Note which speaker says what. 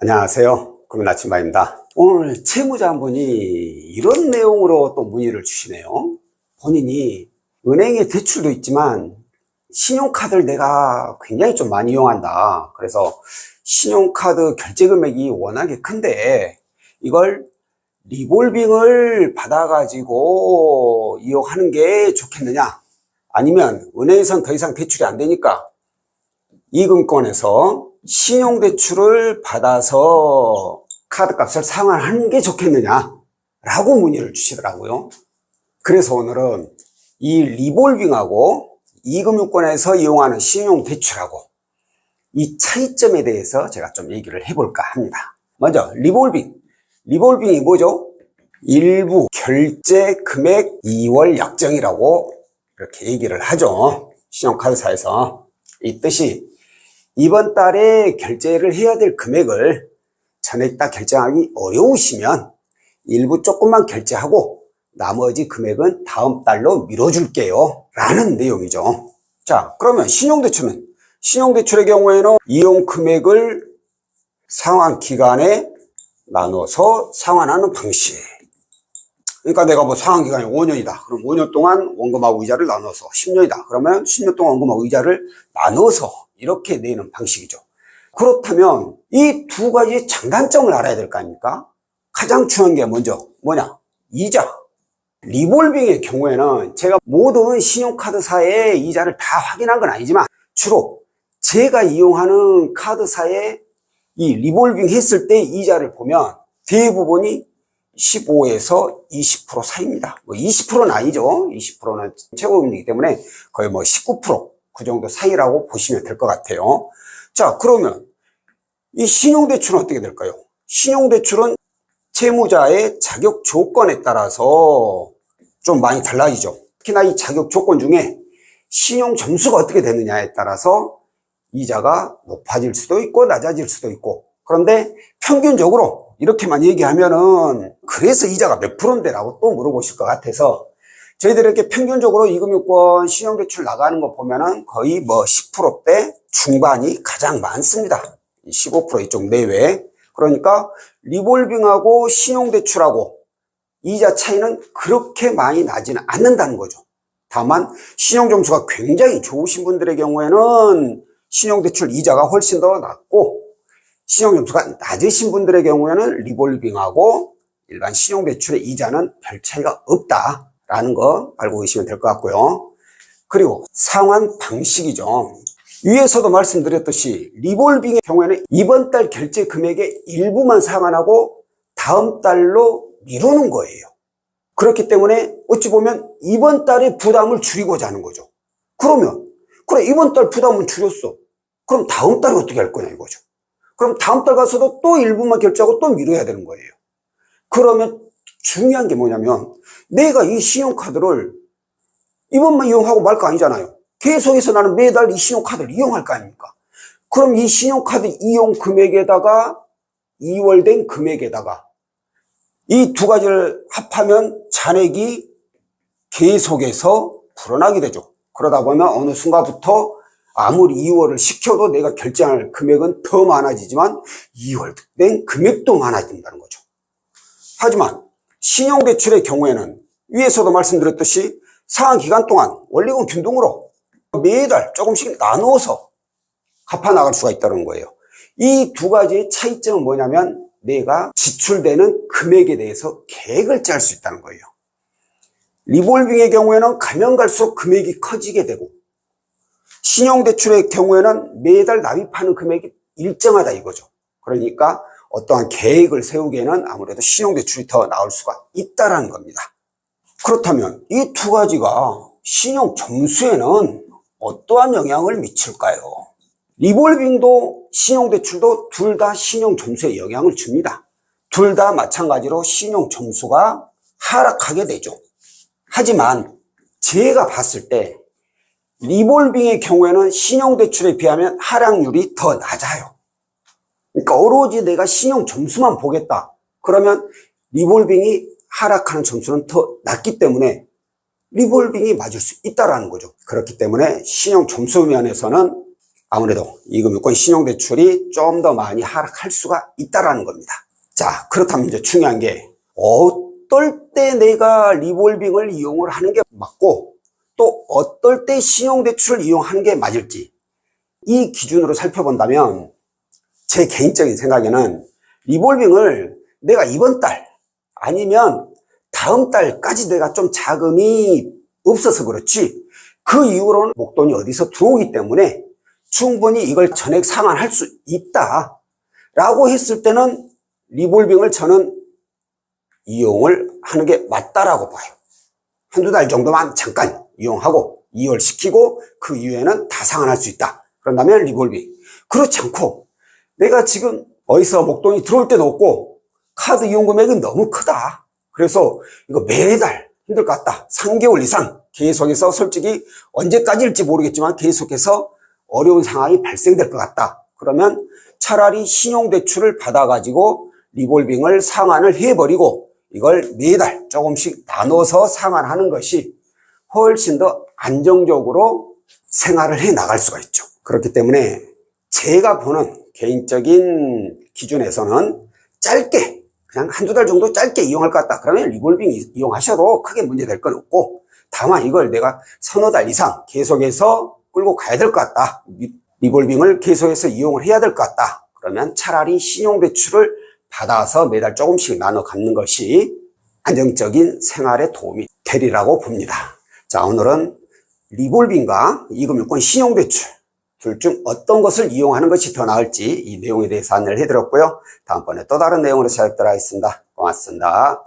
Speaker 1: 안녕하세요. 금은아침마입니다. 오늘 채무자 한 분이 이런 내용으로 또 문의를 주시네요. 본인이 은행에 대출도 있지만 신용카드를 내가 굉장히 좀 많이 이용한다. 그래서 신용카드 결제 금액이 워낙에 큰데 이걸 리볼빙을 받아가지고 이용하는 게 좋겠느냐, 아니면 은행에선 더 이상 대출이 안 되니까 이금권에서 신용대출을 받아서 카드값을 상환하는 게 좋겠느냐 라고 문의를 주시더라고요. 그래서 오늘은 이 리볼빙하고 이금융권에서 이용하는 신용대출하고 이 차이점에 대해서 제가 좀 얘기를 해볼까 합니다. 먼저 리볼빙이 뭐죠? 일부 결제 금액 2월 약정이라고 이렇게 얘기를 하죠. 신용카드사에서. 이 뜻이 이번 달에 결제를 해야 될 금액을 전액 다 결정하기 어려우시면 일부 조금만 결제하고 나머지 금액은 다음 달로 미뤄줄게요 라는 내용이죠. 자, 그러면 신용대출의 경우에는 이용 금액을 상환 기간에 나눠서 상환하는 방식. 그러니까 내가 뭐 상환 기간이 5년이다. 그럼 5년 동안 원금하고 의자를 나눠서 10년이다. 그러면 10년 동안 원금하고 의자를 나눠서 이렇게 내는 방식이죠. 그렇다면 이 두 가지의 장단점을 알아야 될 거 아닙니까? 가장 중요한 게 먼저 뭐냐? 이자. 리볼빙의 경우에는 제가 모든 신용카드사의 이자를 다 확인한 건 아니지만 주로 제가 이용하는 카드사의 이 리볼빙 했을 때 이자를 보면 대부분이 15에서 20% 사이입니다. 뭐 20%는 아니죠. 20%는 최고금리이기 때문에 거의 뭐 19%. 그 정도 사이라고 보시면 될 것 같아요. 자, 그러면 이 신용대출은 어떻게 될까요? 신용대출은 채무자의 자격 조건에 따라서 좀 많이 달라지죠. 특히나 이 자격 조건 중에 신용 점수가 어떻게 되느냐에 따라서 이자가 높아질 수도 있고 낮아질 수도 있고, 그런데 평균적으로 이렇게만 얘기하면은 그래서 이자가 몇 프로인데 라고 또 물어보실 것 같아서 저희들이 이렇게 평균적으로 이금융권 신용대출 나가는 거 보면은 거의 뭐 10%대 중반이 가장 많습니다. 15% 이쪽 내외. 그러니까 리볼빙하고 신용대출하고 이자 차이는 그렇게 많이 나지는 않는다는 거죠. 다만 신용점수가 굉장히 좋으신 분들의 경우에는 신용대출 이자가 훨씬 더 낮고, 신용점수가 낮으신 분들의 경우에는 리볼빙하고 일반 신용대출의 이자는 별 차이가 없다 라는 거 알고 계시면 될 것 같고요. 그리고 상환 방식이죠. 위에서도 말씀드렸듯이 리볼빙의 경우에는 이번 달 결제 금액의 일부만 상환하고 다음 달로 미루는 거예요. 그렇기 때문에 어찌 보면 이번 달에 부담을 줄이고자 하는 거죠. 그러면 그래, 이번 달 부담은 줄였어. 그럼 다음 달에 어떻게 할 거냐 이거죠. 그럼 다음 달 가서도 또 일부만 결제하고 또 미뤄야 되는 거예요. 그러면 중요한 게 뭐냐면 내가 이 신용카드를 이번만 이용하고 말 거 아니잖아요. 계속해서 나는 매달 이 신용카드를 이용할 거 아닙니까? 그럼 이 신용카드 이용 금액에다가 2월 된 금액에다가 이 두 가지를 합하면 잔액이 계속해서 불어나게 되죠. 그러다 보면 어느 순간부터 아무리 2월을 시켜도 내가 결제할 금액은 더 많아지지만 2월 된 금액도 많아진다는 거죠. 하지만 신용대출의 경우에는 위에서도 말씀드렸듯이 상환 기간 동안 원리금 균등으로 매달 조금씩 나누어서 갚아나갈 수가 있다는 거예요. 이 두 가지의 차이점은 뭐냐면 내가 지출되는 금액에 대해서 계획을 짤 수 있다는 거예요. 리볼빙의 경우에는 가면 갈수록 금액이 커지게 되고, 신용대출의 경우에는 매달 납입하는 금액이 일정하다 이거죠. 그러니까 어떠한 계획을 세우기에는 아무래도 신용대출이 더 나을 수가 있다는 겁니다. 그렇다면 이 두 가지가 신용점수에는 어떠한 영향을 미칠까요? 리볼빙도 신용대출도 둘 다 신용점수에 영향을 줍니다. 둘 다 마찬가지로 신용점수가 하락하게 되죠. 하지만 제가 봤을 때 리볼빙의 경우에는 신용대출에 비하면 하락률이 더 낮아요. 그러니까 오로지 내가 신용점수만 보겠다. 그러면 리볼빙이 하락하는 점수는 더 낮기 때문에 리볼빙이 맞을 수 있다는 거죠. 그렇기 때문에 신용점수 면에서는 아무래도 이금융권 신용대출이 좀 더 많이 하락할 수가 있다라는 겁니다. 자, 그렇다면 이제 중요한 게 어떨 때 내가 리볼빙을 이용을 하는 게 맞고 또 어떨 때 신용대출을 이용하는 게 맞을지 이 기준으로 살펴본다면 제 개인적인 생각에는 리볼빙을 내가 이번 달 아니면 다음 달까지 내가 좀 자금이 없어서 그렇지 그 이후로는 목돈이 어디서 들어오기 때문에 충분히 이걸 전액 상환할 수 있다 라고 했을 때는 리볼빙을 저는 이용을 하는 게 맞다라고 봐요. 한두 달 정도만 잠깐 이용하고 이월시키고 그 이후에는 다 상환할 수 있다. 그런다면 리볼빙. 그렇지 않고 내가 지금 어디서 목돈이 들어올 때도 없고 카드 이용 금액은 너무 크다. 그래서 이거 매달 힘들 것 같다. 3개월 이상 계속해서 솔직히 언제까지일지 모르겠지만 계속해서 어려운 상황이 발생될 것 같다. 그러면 차라리 신용대출을 받아가지고 리볼빙을 상환을 해버리고 이걸 매달 조금씩 나눠서 상환하는 것이 훨씬 더 안정적으로 생활을 해 나갈 수가 있죠. 그렇기 때문에 제가 보는 개인적인 기준에서는 짧게 그냥 한두 달 정도 짧게 이용할 것 같다. 그러면 리볼빙 이용하셔도 크게 문제될 건 없고 다만 이걸 내가 서너 달 이상 계속해서 끌고 가야 될 것 같다. 리볼빙을 계속해서 이용을 해야 될 것 같다. 그러면 차라리 신용대출을 받아서 매달 조금씩 나눠 갖는 것이 안정적인 생활에 도움이 되리라고 봅니다. 자, 오늘은 리볼빙과 이금융권 신용대출 둘 중 어떤 것을 이용하는 것이 더 나을지 이 내용에 대해서 안내를 해드렸고요. 다음번에 또 다른 내용으로 찾아뵙도록 하겠습니다. 고맙습니다.